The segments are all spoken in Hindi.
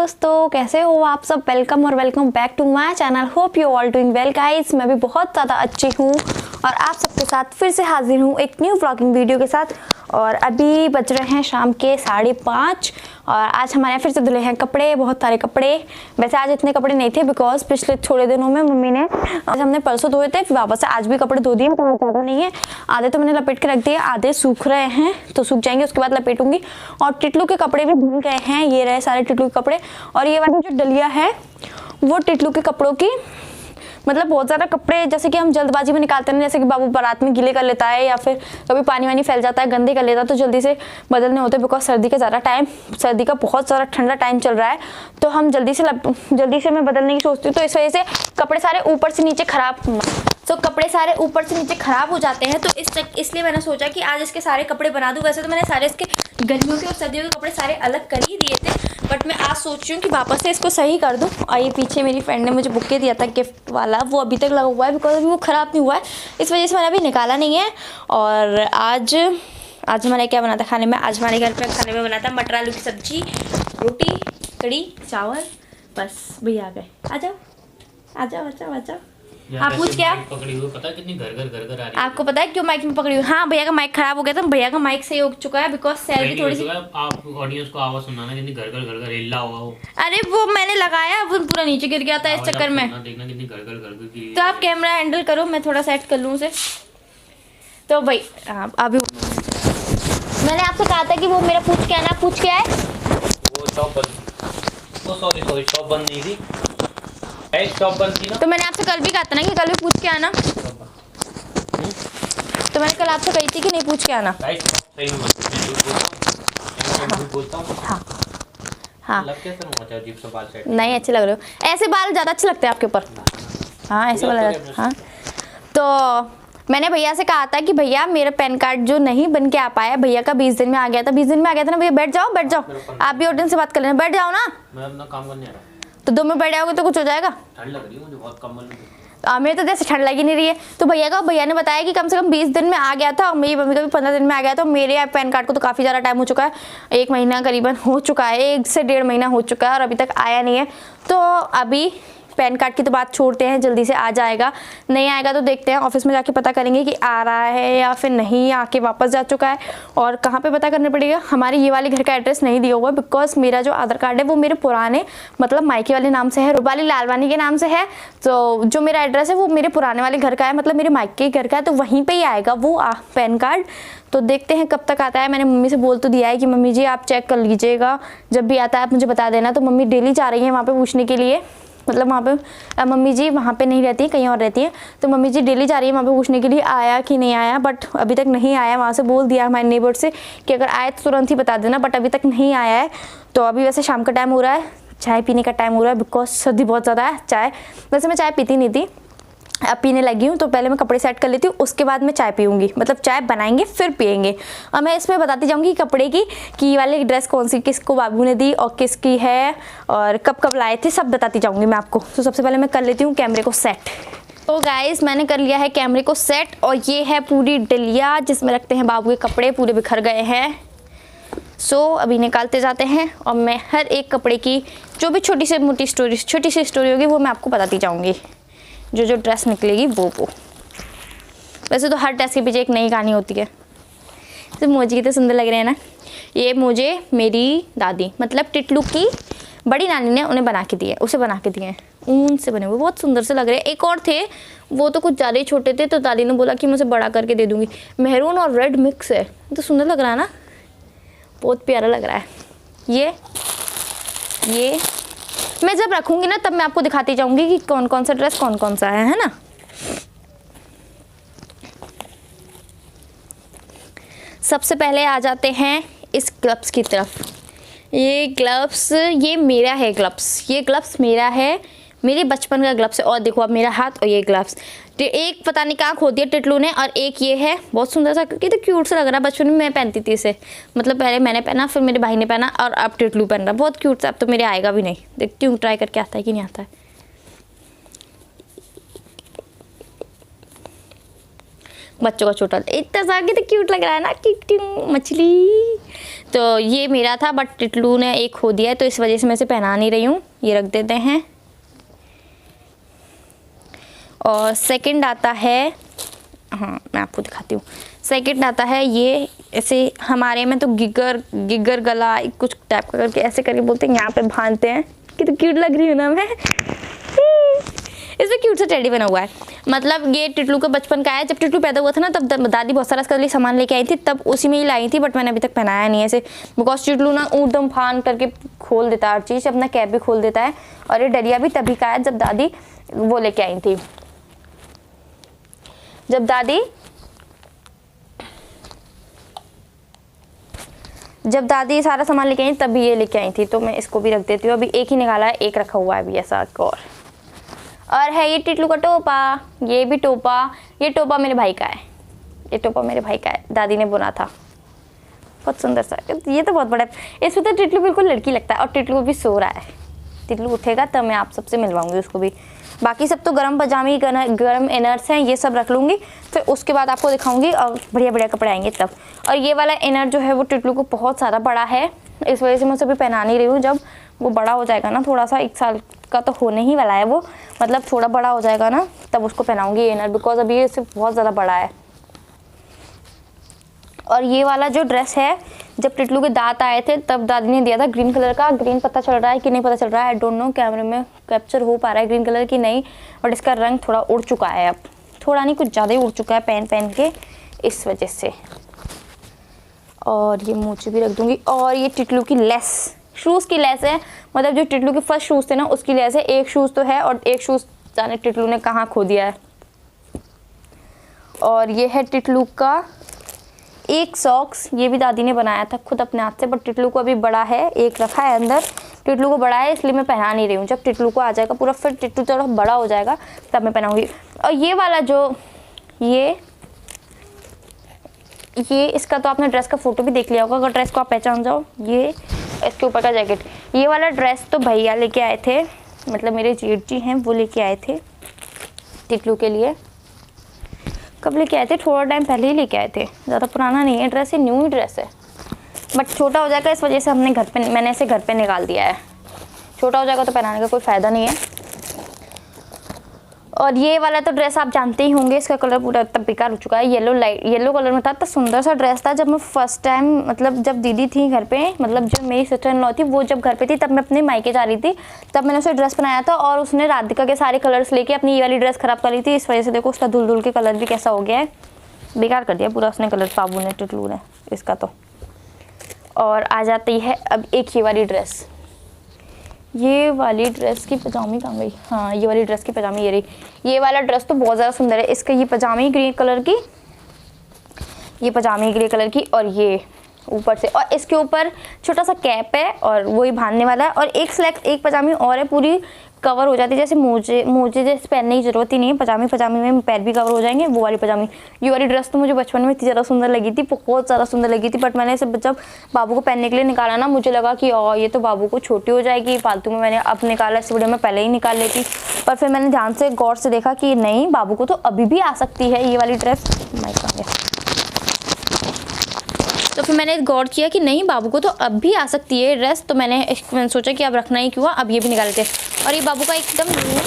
दोस्तों, कैसे हो आप सब। Welcome back to my channel. Hope you all doing well guys. मैं भी बहुत ज़्यादा अच्छी हूँ और आप सबके साथ फिर से हाजिर हूँ एक न्यू व्लॉगिंग वीडियो के साथ। और अभी बज रहे हैं शाम के 5:30 और आज हमारे यहाँ फिर से धुले हैं कपड़े, बहुत सारे कपड़े। वैसे आज इतने कपड़े नहीं थे बिकॉज पिछले थोड़े दिनों में मम्मी ने, आज हमने परसों धोए थे, फिर वापस से आज भी कपड़े धो दिए, तो ज़्यादा नहीं है। आधे तो मैंने लपेट के रख दिए, आधे सूख रहे हैं, तो सूख जाएंगे उसके बाद लपेटूंगी। और टिटलू के कपड़े भी धुल गए हैं, ये रहे सारे टिटलू के कपड़े। और ये वाली जो डलिया है वो टिटलू के कपड़ों की, मतलब बहुत ज़्यादा कपड़े जैसे कि हम जल्दबाजी में निकालते हैं, जैसे कि बाबू बारात में गीले कर लेता है या फिर कभी पानी वानी फैल जाता है, गंदे कर लेता है, तो जल्दी से बदलने होते हैं बिकॉज सर्दी का बहुत ज़्यादा ठंडा टाइम चल रहा है, तो हम जल्दी से मैं बदलने की सोचती हूँ। तो इस वजह से कपड़े सारे ऊपर से नीचे खराब हो जाते हैं। तो इसलिए मैंने सोचा कि आज इसके सारे कपड़े बना दूँ। वैसे तो मैंने सारे इसके गर्मियों के और सर्दियों के कपड़े सारे अलग कर ही दिए थे, बट मैं आज सोच रही हूँ कि वापस से इसको सही कर दूँ। और ये पीछे मेरी फ्रेंड ने मुझे बुके दिया था गिफ्ट वाला, वो अभी तक लगा हुआ है बिकॉज अभी वो ख़राब नहीं हुआ है, इस वजह से मैंने अभी निकाला नहीं है। और आज हमारे क्या बना था खाने में, आज हमारे घर पे खाने में बना था मटर आलू की सब्जी, रोटी, कड़ी, चावल। बस भैया आ गए, आ जाओ। आप पूछ क्या पकड़ी हुई, पता है कितनी घर घर आ रही है। आपको पता है क्यों माइक में पकड़ी हुई? हाँ, भैया का माइक खराब हो गया था, भैया का माइक सही हो चुका है बिकॉज सैलरी थोड़ी सी। आप ऑडियंस को आवाज सुनाना, कितनी घर हिला होगा वो। अरे वो मैंने लगाया, वो पूरा नीचे गिर गया था इस चक्कर में। देखना कितनी घर तो आप कैमरा हैंडल करो, मैं थोड़ा सेट कर लूँ उसे। तो भाई अभी मैंने आपसे कहा था कि वो मेरा पूछ के आना, पूछ के आए। वो शॉप बंद नहीं थी, शॉप बंद थी ना। तो मैंने आपसे कल भी कहा था ना कि कल भी पूछ के आना। तो मैंने कल आपसे कही थी कि नहीं पूछ के आना। हाँ नहीं, अच्छे लग रहे हो, ऐसे बाल ज़्यादा अच्छे लगते हैं आपके ऊपर। हाँ ऐसे बाल। हाँ तो मैंने भैया से कहा था कि भैया मेरा पैन कार्ड जो नहीं बन के आ पाया, भैया का 20 दिन में आ गया था। 20 दिन में आ गया था ना भैया। बैठ जाओ, आप भी ऑडियंस से बात कर लेना, बैठ जाओ ना। मैं अपना काम करने आ रहा हूँ। तो 2 मिनट बैठ जाओगे तो कुछ हो जाएगा। ठंड लग रही है मुझे बहुत, कम्बल में। मेरे तो जैसे ठंड लगी नहीं रही है। तो भैया ने बताया कि कम से कम 20 दिन में आ गया था और मेरी मम्मी का भी 15 दिन में आ गया था। मेरे पैन कार्ड को तो काफ़ी ज़्यादा टाइम हो चुका है, 1 महीना करीबन हो चुका है, 1 से 1.5 महीना हो चुका है और अभी तक आया नहीं है। तो अभी पैन कार्ड की तो बात छोड़ते हैं, जल्दी से आ जाएगा। नहीं आएगा तो देखते हैं, ऑफिस में जाके पता करेंगे कि आ रहा है या फिर नहीं, आके वापस जा चुका है। और कहाँ पे पता करना पड़ेगा, हमारे ये वाले घर का एड्रेस नहीं दिया हुआ बिकॉज मेरा जो आधार कार्ड है वो मेरे पुराने, मतलब मायके वाले नाम से है, रूपाली लालवानी के नाम से है। तो जो मेरा एड्रेस है वो मेरे पुराने वाले घर का है, मतलब मेरे मायके के घर का है, तो वहीं पर ही आएगा वो पैन कार्ड। तो देखते हैं कब तक आता है। मैंने मम्मी से बोल तो दिया है कि मम्मी जी आप चेक कर लीजिएगा, जब भी आता है आप मुझे बता देना। तो मम्मी डेली जा रही है वहाँ पे पूछने के लिए, मतलब वहाँ पे मम्मी जी वहाँ पे नहीं रहती है, कहीं और रहती है, तो मम्मी जी डेली जा रही है वहाँ पे पूछने के लिए आया कि नहीं आया, बट अभी तक नहीं आया। वहाँ से बोल दिया हमारे नेबर से कि अगर आए तो तुरंत ही बता देना, बट अभी तक नहीं आया है। तो अभी वैसे शाम का टाइम हो रहा है, चाय पीने का टाइम हो रहा है बिकॉज सर्दी बहुत ज़्यादा है। चाय वैसे मैं चाय पीती नहीं थी, अब पीने लगी हूँ। तो पहले मैं कपड़े सेट कर लेती हूँ, उसके बाद मैं चाय पीऊँगी, मतलब चाय बनाएंगे फिर पियेंगे। और मैं इसमें बताती जाऊँगी कपड़े की कि वाली ड्रेस कौन सी किसको बाबू ने दी और किसकी है और कब कब लाए थे, सब बताती जाऊँगी मैं आपको। तो सबसे पहले मैं कर लेती हूँ कैमरे को सेट। तो गाइस मैंने कर लिया है कैमरे को सेट और ये है पूरी डलिया जिसमें रखते हैं बाबू के कपड़े, पूरे बिखर गए हैं। सो अभी निकालते जाते हैं और मैं हर एक कपड़े की जो भी छोटी सी स्टोरी होगी वो मैं आपको बताती जाऊँगी, जो ड्रेस निकलेगी वो। वैसे तो हर ड्रेस के पीछे एक नई कहानी होती है। तो मोजे कितने सुंदर लग रहे हैं ना। ये मोजे मेरी दादी, मतलब टिटलू की बड़ी नानी ने उसे बना के दिए हैं, ऊन से बने हुए, बहुत सुंदर से लग रहे हैं। एक और थे, वो तो कुछ ज़्यादा ही छोटे थे, तो दादी ने बोला कि मैं उसे बड़ा करके दे दूँगी। मेहरून और रेड मिक्स है, तो सुंदर लग रहा है ना, बहुत प्यारा लग रहा है। ये मैं जब रखूँगी ना तब मैं आपको दिखाती जाऊँगी कि कौन कौन सा ड्रेस कौन सा है ना। सबसे पहले आ जाते हैं इस ग्लव्स की तरफ। ये ग्लव्स, ये मेरा है ग्लव्स, ये ग्लव्स मेरा है, मेरे बचपन का ग्लव्स है। और देखो अब मेरा हाथ और ये ग्लव्स, एक पता नहीं कहाँ खो दिया टिटलू ने, और एक ये है बहुत सुंदर सा, क्योंकि तो क्यूट सा लग रहा है। बचपन में मैं पहनती थी इसे, मतलब पहले मैंने पहना, फिर मेरे भाई ने पहना और अब टिटलू पहन रहा, बहुत क्यूट सा। अब तो मेरे आएगा भी नहीं, देखती हूँ ट्राई करके आता है कि नहीं आता है। बच्चों का छोटा, इतना सा तो क्यूट लग रहा है ना, क्यूट मछली। तो ये मेरा था, बट टिटलू ने एक खो दिया है, तो इस वजह से मैं इसे पहना नहीं रही हूँ, ये रख देते हैं। और सेकंड आता है, हाँ मैं आपको दिखाती हूँ। सेकंड आता है ये, ऐसे हमारे में तो गिगर गला कुछ टाइप का करके ऐसे करके बोलते हैं, यहाँ पे बांधते हैं। कितनी क्यूट लग रही हूँ ना मैं। इसमें क्यूट सा टेडी बना हुआ है। मतलब ये टिटलू का बचपन का है, जब टिटलू पैदा हुआ था ना तब दादी बहुत सारा इसके लिए सामान लेके आई थी, तब उसी में ही लाई थी, बट मैंने अभी तक पहनाया नहीं है ऐसे, बिकॉज टिटलू ना ऊधम फान करके खोल देता है हर चीज़, अपना कैप भी खोल देता है। और ये डलिया भी तभी का है जब दादी वो लेके आई थी, जब दादी सारा सामान लेके आई तभी ये लेके आई थी। तो मैं इसको भी रख देती हूँ। अभी एक ही निकाला है, एक रखा हुआ है अभी ऐसा और है ये टिटलू का टोपा, ये भी टोपा, ये टोपा मेरे भाई का है, ये टोपा मेरे भाई का है, दादी ने बुना था, बहुत सुंदर सा। ये तो बहुत बड़ा है, इसमें तो टिटलू बिल्कुल लड़की लगता है। और टिटलू भी सो रहा है, टिटलू उठेगा तब मैं आप सबसे मिलवाऊंगी उसको भी। बाकी सब तो गर्म पजामी, गर्म इनर्स हैं, ये सब रख लूँगी, फिर उसके बाद आपको दिखाऊंगी और बढ़िया बढ़िया कपड़े आएंगे तब। और ये वाला इनर जो है वो टिटलू को बहुत सारा बड़ा है, इस वजह से मैं उसे भी पहना नहीं रही हूँ। जब वो बड़ा हो जाएगा ना, थोड़ा सा 1 साल का तो होने ही वाला है वो, मतलब थोड़ा बड़ा हो जाएगा ना तब उसको पहनाऊंगी ये इनर, बिकॉज अभी ये इससे बहुत ज़्यादा बड़ा है। और ये वाला जो ड्रेस है, जब टिटलू के दांत आए थे तब दादी ने दिया था ग्रीन कलर का। ग्रीन पता चल रहा है कि नहीं पता चल रहा है, आई डोंट नो, कैमरे में कैप्चर हो पा रहा है ग्रीन कलर की नहीं, बट इसका रंग थोड़ा उड़ चुका है, अब थोड़ा नहीं कुछ ज़्यादा ही उड़ चुका है पहन के, इस वजह से। और ये मोची भी रख दूंगी। और ये टिटलू की लेस, शूज़ की लेस है, मतलब जो टिटलू के फर्स्ट शूज़ थे ना उसकी लेस है। एक शूज़ तो है और एक शूज़ जाने टिटलू ने कहाँ खो दिया है। और ये है टिटलू का एक सॉक्स, ये भी दादी ने बनाया था खुद अपने हाथ से, बट टिटलू को अभी बड़ा है, एक रखा है अंदर, टिटलू को बड़ा है इसलिए मैं पहना नहीं रही हूँ। जब टिटलू को आ जाएगा पूरा, फिर टिटलू थोड़ा बड़ा हो जाएगा तब मैं पहनाऊँगी। और ये वाला जो ये इसका तो आपने ड्रेस का फोटो भी देख लिया होगा, अगर ड्रेस को आप पहचान जाओ। ये इसके ऊपर का जैकेट, ये वाला ड्रेस तो भैया लेके आए थे, मतलब मेरे जेठ जी हैं वो लेके आए थे टिटलू के लिए। कब लेके आए थे? थोड़ा टाइम पहले ही लेके आए थे, ज़्यादा पुराना नहीं है ड्रेस, ये न्यू ही ड्रेस है, बट छोटा हो जाएगा इस वजह से मैंने इसे घर पे निकाल दिया है। छोटा हो जाएगा तो पहनाने का कोई फ़ायदा नहीं है। और ये वाला तो ड्रेस आप जानते ही होंगे, इसका कलर पूरा तब बेकार हो चुका है, येलो कलर में था। तो सुंदर सा ड्रेस था। जब मैं फर्स्ट टाइम, मतलब जब दीदी थी घर पे, मतलब जब मेरी सिस्टर इन लॉ थी वो जब घर पे थी, तब मैं अपने मायके जा रही थी, तब मैंने उसे ड्रेस बनाया था। और उसने राधिका के सारे कलर्स लेके अपनी ये वाली ड्रेस ख़राब कर ली थी, इस वजह से देखो उसका धुल के कलर भी कैसा हो गया है, बेकार कर दिया पूरा उसने कलर, बाबू ने, टिटलू ने इसका तो। और आ जाती है अब एक ही वाली ड्रेस, ये वाली ड्रेस की पजामी कहाँ गई? हाँ, ये वाली ड्रेस की पजामी ये रही। ये वाला ड्रेस तो बहुत ज़्यादा सुंदर है, इसका ये पजामी ग्रे कलर की, ये पजामी ग्रे कलर की, और ये ऊपर से, और इसके ऊपर छोटा सा कैप है और वही बांधने वाला है। और एक पजामी और है, पूरी कवर हो जाती है, जैसे मोजे जैसे पहनने की ज़रूरत ही नहीं है, पजामी में पैर भी कवर हो जाएंगे, वो वाली पजामी। ये वाली ड्रेस तो मुझे बचपन में इतनी ज़्यादा सुंदर लगी थी, बहुत ज़्यादा सुंदर लगी थी, बट मैंने इसे जब बाबू को पहनने के लिए निकाला ना, मुझे लगा कि ये तो बाबू को छोटी हो जाएगी, फालतू में मैंने अब निकाला, इस वीडियो में पहले ही निकाल लेती। पर फिर मैंने ध्यान से गौर से देखा कि नहीं, बाबू को तो अभी भी आ सकती है ये वाली ड्रेस। तो फिर मैंने गौर किया कि नहीं, बाबू को तो अब भी आ सकती है ड्रेस, तो मैंने सोचा कि अब रखना ही क्यों, अब ये भी निकाल लेते। और ये बाबू का एकदम है, मैंने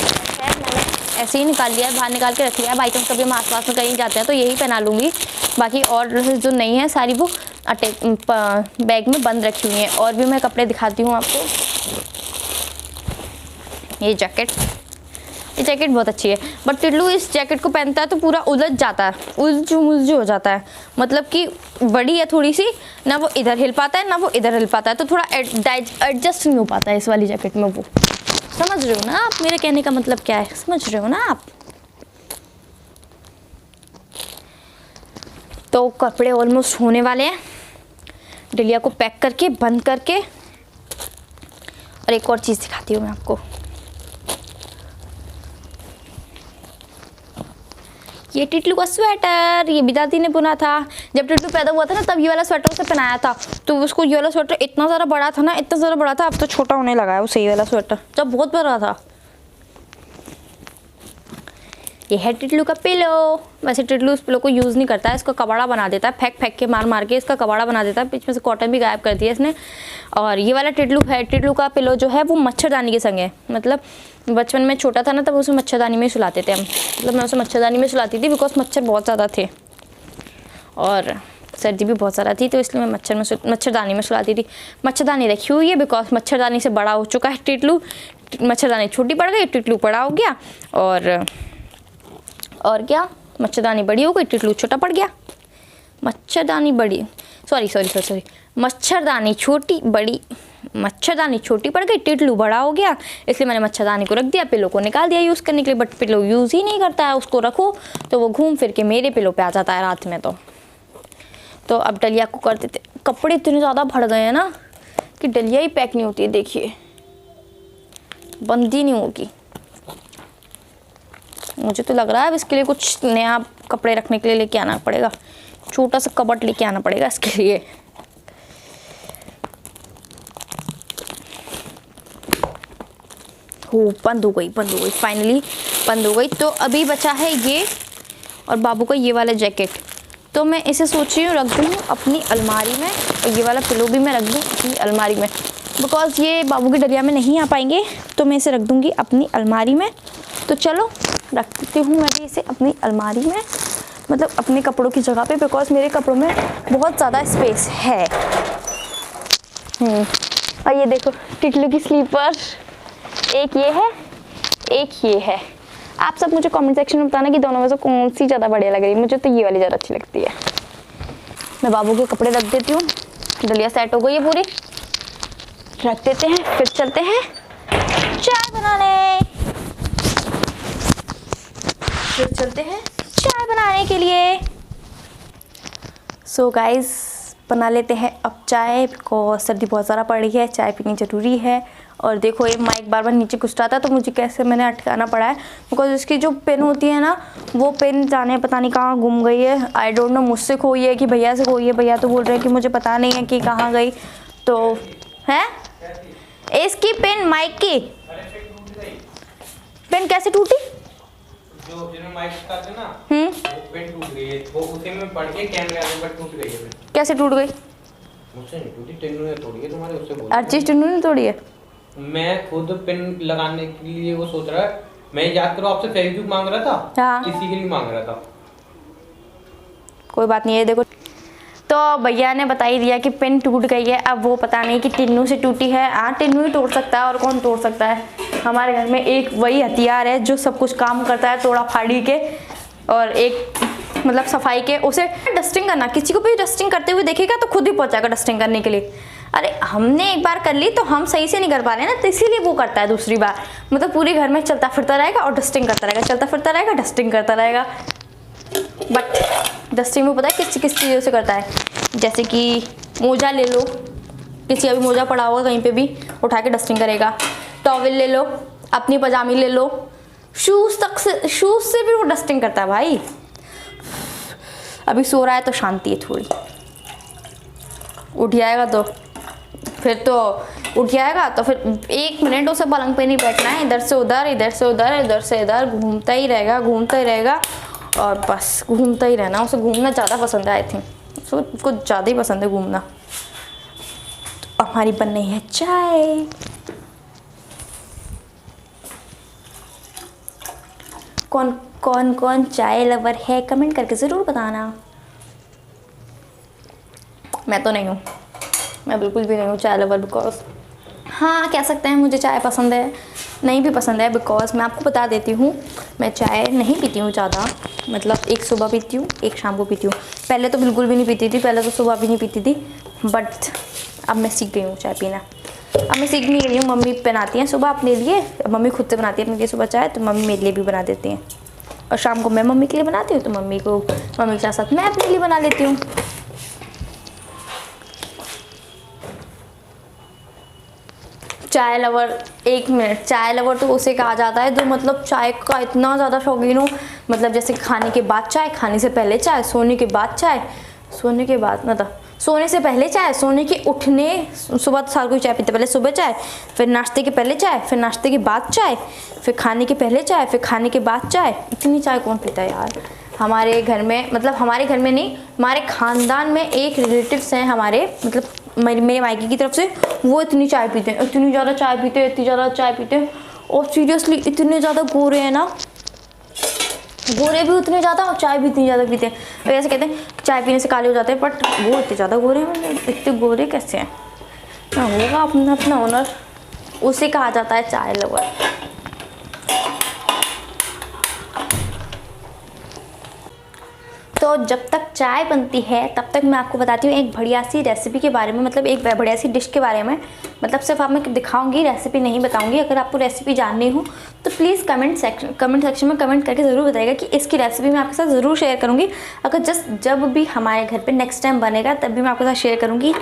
ऐसे ही निकाल लिया है, बाहर निकाल के रख लिया है, बाई चांस कभी हम आसपास में कहीं जाते हैं तो यही पहना लूँगी। बाकी और ड्रेसेस जो नहीं है सारी वो बैग में बंद रखी हुई हैं। और भी मैं कपड़े दिखाती हूँ आपको। ये जैकेट बहुत अच्छी है, बट टिटलू इस जैकेट को पहनता है तो पूरा उलझ जाता है, उलझ हो जाता है, मतलब कि बड़ी है थोड़ी सी, ना वो इधर हिल पाता है ना वो इधर हिल पाता है, तो थोड़ा एडजस्ट नहीं हो पाता है इस वाली जैकेट में। वो समझ रहे हो ना आप मेरे कहने का मतलब क्या है? समझ रहे हो ना आप? तो कपड़े ऑलमोस्ट होने वाले हैं, डलिया को पैक करके बंद करके। और एक और चीज़ दिखाती हूँ मैं आपको, ये टिटलू का स्वेटर, ये भी दादी ने बुना था। जब टिटलू पैदा हुआ था ना तब ये वाला स्वेटर उसे पहनाया था, तो उसको ये वाला स्वेटर इतना ज़्यादा बड़ा था ना, इतना ज़्यादा बड़ा था, अब तो छोटा होने लगा है उसे। ये वाला स्वेटर जब बहुत बड़ा था, ये है टिटलू का पिलो। वैसे टिटलू इस पिलो को यूज़ नहीं करता है, इसका कबाड़ा बना देता है, फेंक फेंक के मार मार के इसका कबाड़ा बना देता है। बीच में से कॉटन भी गायब कर दिया इसने। और ये वाला टिटलू है, टिटलू का पिलो जो है वो मच्छरदानी के संग है। मतलब बचपन में छोटा था ना, तब उसे मच्छरदानी में सुलाते थे हम। मतलब मैं उसे मच्छरदानी में सुलाती थी बिकॉज मच्छर बहुत ज़्यादा थे और सर्दी भी बहुत ज़्यादा थी, तो इसलिए मैं मच्छरदानी में सुलाती थी। मच्छरदानी रखी हुई है बिकॉज मच्छरदानी से बड़ा हो चुका है टिटलू। मच्छरदानी छोटी पड़ गई, टिटलू बड़ा हो गया। और क्या, मच्छरदानी बड़ी हो गई, टिटलू छोटा पड़ गया। मच्छरदानी बड़ी, सॉरी, मच्छरदानी छोटी पड़ गई, टिटलू बड़ा हो गया। इसलिए मैंने मच्छरदानी को रख दिया, पिलो को निकाल दिया यूज़ करने के लिए। बट पिलो यूज़ ही नहीं करता है, उसको रखो तो वो घूम फिर के मेरे पिलो पे आ जाता है रात में। तो अब डलिया को कर देते। कपड़े इतने ज़्यादा भर गए हैं ना कि डलिया ही पैक नहीं होती है। देखिए, बंद ही नहीं होगी। मुझे तो लग रहा है अब इसके लिए कुछ नया कपड़े रखने के लिए लेके आना पड़ेगा, छोटा सा कबर्ड लेके आना पड़ेगा इसके लिए। हो, बंद हो गई, फाइनली बंद हो गई। तो अभी बचा है ये और बाबू का ये वाला जैकेट। तो मैं इसे सोच रही हूँ रख दूँ अपनी अलमारी में, और ये वाला पिलो भी मैं रख दूँ अपनी अलमारी में बिकॉज़ ये बाबू की डलिया में नहीं आ पाएंगे। तो मैं इसे रख दूँगी अपनी अलमारी में। तो चलो रखती हूँ मैं भी इसे अपनी अलमारी में, मतलब अपने कपड़ों की जगह पे, बिकॉज़ मेरे कपड़ों में बहुत ज़्यादा स्पेस है। और ये देखो टिटलू की स्लीपर, एक ये है, एक ये है। आप सब मुझे कमेंट सेक्शन में बताना कि दोनों में से कौन सी ज़्यादा बढ़िया लग रही है। मुझे तो ये वाली ज़्यादा अच्छी लगती है। मैं बाबू के कपड़े रख देती हूँ, डलिया सेट हो गई है पूरी, रख देते हैं। फिर चलते हैं चाय बनाने, के लिए। सो गाइस, बना लेते हैं अब चाय बिकॉज सर्दी बहुत ज़्यादा पड़ रही है, चाय पीनी ज़रूरी है। और देखो ये माइक बार बार नीचे घुस रहा था तो मुझे कैसे मैंने अटकाना पड़ा है बिकॉज इसकी जो पेन होती है ना, वो पेन जाने पता नहीं कहाँ गुम गई है। आई डोंट नो, मुझसे खोई है कि भैया से खोई है। भैया तो बोल रहे हैं कि मुझे पता नहीं है कि कहाँ गई। तो है इसकी पेन, माइक की पेन कैसे टूटी? जो जिन्होंने माइक लगाते ना, वो पेन टूट गई है। वो उसी में पड़ के कैमरे आने पर टूट गई है। कैसे टूट गई? मुझसे नहीं टूटी, टिन्नू ने तोड़ी है तुम्हारे, उससे बोल। अर्चिस टिन्नू ने तोड़ी है? मैं खुद पेन लगाने के लिए वो सोच रहा है। मैं याद करो आपसे फेविक्विक मांग रहा था, हाँ। इसी के लिए मांग रहा था। कोई बात नहीं है। देखो तो भैया ने बता ही दिया कि पेन टूट गई है। अब वो पता नहीं कि टिन्नू से टूटी है। हाँ, टिन्नू ही तोड़ सकता है और कौन तोड़ सकता है। हमारे घर में एक वही हथियार है जो सब कुछ काम करता है, तोड़ा फाड़ी के और एक मतलब सफाई के। उसे डस्टिंग करना, किसी को भी डस्टिंग करते हुए देखेगा तो खुद ही पहुंचाएगा डस्टिंग करने के लिए। अरे हमने एक बार कर ली तो हम सही से नहीं कर पा रहे ना, तो इसीलिए वो करता है दूसरी बार। मतलब पूरे घर में चलता फिरता रहेगा और डस्टिंग करता रहेगा, चलता फिरता रहेगा, डस्टिंग करता रहेगा। बट डस्टिंग में पता है किस किस चीज़ों से करता है, जैसे कि मोजा ले लो, किसी का भी मोजा पड़ा होगा कहीं पे भी उठा के डस्टिंग करेगा। टॉवल ले लो, अपनी पजामी ले लो, शूज़ तक से, शूज़ से भी वो डस्टिंग करता है भाई। अभी सो रहा है तो शांति है थोड़ी, उठ जाएगा तो फिर तो उठ जाएगा तो फिर 1 मिनट उसे पलंग पे नहीं बैठना है। इधर से उधर, इधर से उधर, इधर से इधर घूमता ही रहेगा, घूमता ही रहेगा और बस घूमता ही रहना। उसे घूमना ज़्यादा पसंद है, आई थिंक उसको ज़्यादा ही पसंद है घूमना। तो हमारी बन रही है चाय। कौन चाय लवर है कमेंट करके ज़रूर बताना। मैं तो नहीं हूँ, मैं बिल्कुल भी नहीं हूँ चाय लवर। बिकॉज हाँ कह सकते हैं मुझे चाय पसंद है, नहीं भी पसंद है। बिकॉज मैं आपको बता देती हूँ, मैं चाय नहीं पीती हूँ ज़्यादा। मतलब एक सुबह पीती हूँ, एक शाम को पीती हूँ। पहले तो बिल्कुल भी नहीं पीती थी, पहले तो सुबह भी नहीं पीती थी। बट अब मैं सीख गई हूँ चाय पीना। अब मैं सीख नहीं रही हूँ, मम्मी बनाती हैं सुबह अपने लिए, मम्मी खुद से बनाती है अपने लिए सुबह चाय, तो मम्मी मेरे लिए भी बना देती हैं। और शाम को मैं मम्मी के लिए बनाती हूँ, तो मम्मी के साथ साथ मैं अपने लिए बना लेती हूँ। चाय लवर, 1 मिनट, चाय लवर तो उसे कहा जाता है जो मतलब चाय का इतना ज़्यादा शौकीन हो। मतलब जैसे खाने के बाद चाय, खाने से पहले चाय, सोने के बाद चाय, सोने के बाद मतलब सोने से पहले चाय, सोने के उठने, सुबह तो सार कोई चाय पीते, पहले सुबह चाय, फिर नाश्ते के पहले चाय, फिर नाश्ते के बाद चाय, फिर खाने के पहले चाय, फिर खाने के बाद चाय। इतनी चाय कौन पीता है यार। हमारे घर में, मतलब हमारे घर में नहीं, हमारे ख़ानदान में एक रिलेटिव्स हैं हमारे, मतलब मेरे मायके की तरफ से, वो इतनी चाय पीते हैं, इतनी ज़्यादा चाय पीते हैं, इतनी ज़्यादा चाय पीते हैं। और सीरियसली इतने ज़्यादा गोरे हैं ना, गोरे भी उतने ज़्यादा और चाय भी इतनी ज़्यादा पीते हैं। तो ऐसे कहते हैं चाय पीने से काले हो जाते हैं, बट वो इतने ज़्यादा गोरे हैं, इतने गोरे कैसे हैं। ना होगा अपना अपना ओनर, उसे कहा जाता है चाय लवर। तो जब तक चाय बनती है तब तक मैं आपको बताती हूँ एक बढ़िया सी रेसिपी के बारे में, मतलब एक बढ़िया सी डिश के बारे में। मतलब सिर्फ आप मैं दिखाऊंगी, रेसिपी नहीं बताऊंगी। अगर आपको रेसिपी जाननी हो तो प्लीज़ कमेंट सेक्शन में कमेंट करके ज़रूर बताइएगा कि इसकी रेसिपी मैं आपके साथ ज़रूर शेयर करूँगी। अगर जब भी हमारे घर पे नेक्स्ट टाइम बनेगा तब भी मैं आपके साथ शेयर करूँगी।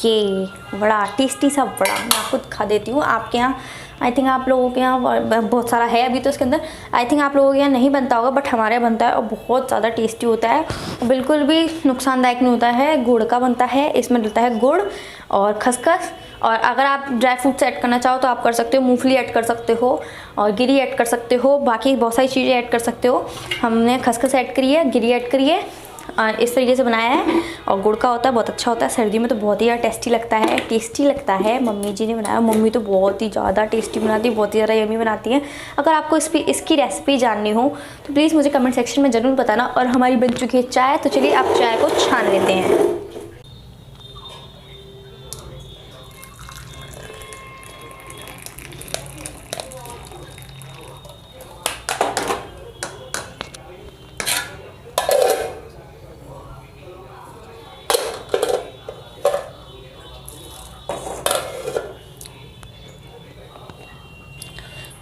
ये बड़ा टेस्टी सा बड़ा मैं आपको दिखा देती हूँ। आपके यहाँ आई थिंक आप लोगों के यहाँ बहुत सारा है अभी तो इसके अंदर, आई थिंक आप लोगों के यहाँ नहीं बनता होगा, बट हमारे यहाँ बनता है और बहुत ज़्यादा टेस्टी होता है, बिल्कुल भी नुकसानदायक नहीं होता है। गुड़ का बनता है, इसमें डलता है गुड़ और खसखस, और अगर आप ड्राई फ्रूट्स ऐड करना चाहो तो आप कर सकते हो, मूंगफली ऐड कर सकते हो और गिरी ऐड कर सकते हो, बाकी बहुत सारी चीज़ें ऐड कर सकते हो। हमने खसखस ऐड करी है, गिरी ऐड करी है, इस तरीके से बनाया है। और गुड़ का होता है, बहुत अच्छा होता है, सर्दी में तो बहुत ही ज़्यादा टेस्टी लगता है। मम्मी जी ने बनाया, मम्मी तो बहुत ही ज़्यादा टेस्टी बनाती है, बहुत ही ज़्यादा यम्मी बनाती है। अगर आपको इसकी रेसिपी जाननी हो तो प्लीज़ मुझे कमेंट सेक्शन में ज़रूर बताना। और हमारी बन चुकी है चाय, तो चलिए आप चाय को छान लेते हैं।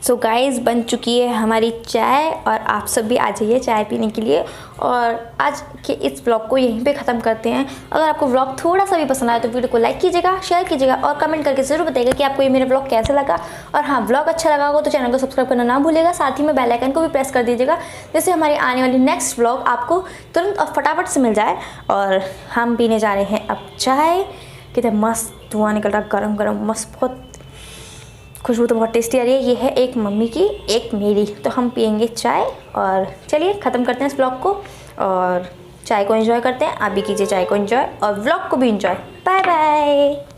सो गाइज़ बन चुकी है हमारी चाय, और आप सब भी आ जाइए चाय पीने के लिए। और आज के इस व्लॉग को यहीं पे ख़त्म करते हैं। अगर आपको व्लॉग थोड़ा सा भी पसंद आया तो वीडियो को लाइक कीजिएगा, शेयर कीजिएगा और कमेंट करके ज़रूर बताइएगा कि आपको ये मेरा व्लॉग कैसा लगा। और हाँ, व्लॉग अच्छा लगा हो तो चैनल को सब्सक्राइब करना ना भूलिएगा, साथ ही में बेल आइकन को भी प्रेस कर दीजिएगा, जिससे हमारी आने वाली नेक्स्ट व्लॉग आपको तुरंत और फटाफट से मिल जाए। और हम पीने जा रहे हैं अब चाय। कितने मस्त धुआं निकल रहा, गरम गरम मस्त, बहुत खुशबू तो बहुत टेस्टी आ रही है। ये है एक मम्मी की, एक मेरी, तो हम पियेंगे चाय। और चलिए ख़त्म करते हैं इस ब्लॉग को और चाय को एंजॉय करते हैं। आप भी कीजिए चाय को एंजॉय और व्लॉग को भी एंजॉय। Bye bye.